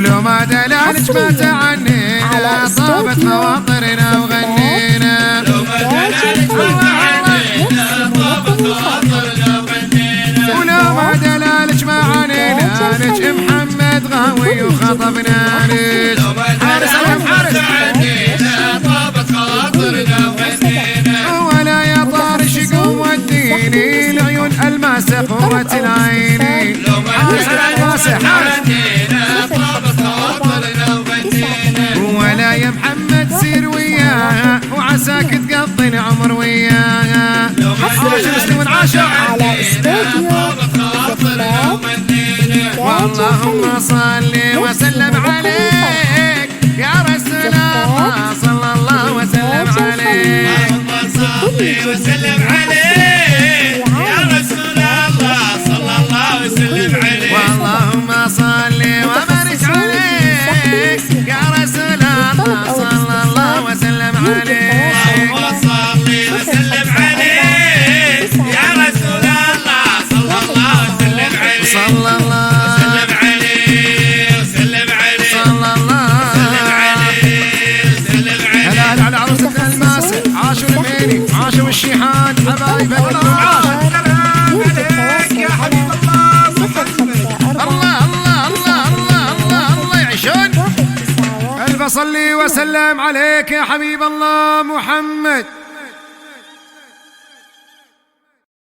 لو ما دلالك ما تعنينا طابت خواطرنا وغنينا. لو ما دلالك ما تعنينا طابت خواطرنا وغنينا. ولو ما دلالك ما عنينا لك محمد غاوي وخطبنا لك. لو ما دلالك ما تعنينا طابت خواطرنا وغنينا. ولا يا طارش قوة الدين العيون الماسة قوة العين. لو ما دلالك ما عنينا طابت خواطرنا وغنينا. ولا يا محمد سير وياها وعساك تقضي العمر وياها. على استوديو اللهم صل وسلم عليك يا رسول الله صلى الله وسلم عليك. اللهم صل وسلم عليك يا رسول الله صلى الله وسلم عليك. اللهم صل وبارك عليك يا رسول الله صلى الله وسلم عليك. اللهم صل وسلم عليك يا رسول الله صلى الله وسلم عليك. صلى الله وسلم عليه وسلم عليه صلى الله وسلم عليه وسلم عليه. هلا على عروسة الماسة عاشوا المهيني عاشوا الشيحان حبايب الله عليك يا حبيب الله محمد. الله الله الله الله الله الله يعيشون. ألف صلي وسلم عليك يا حبيب الله محمد.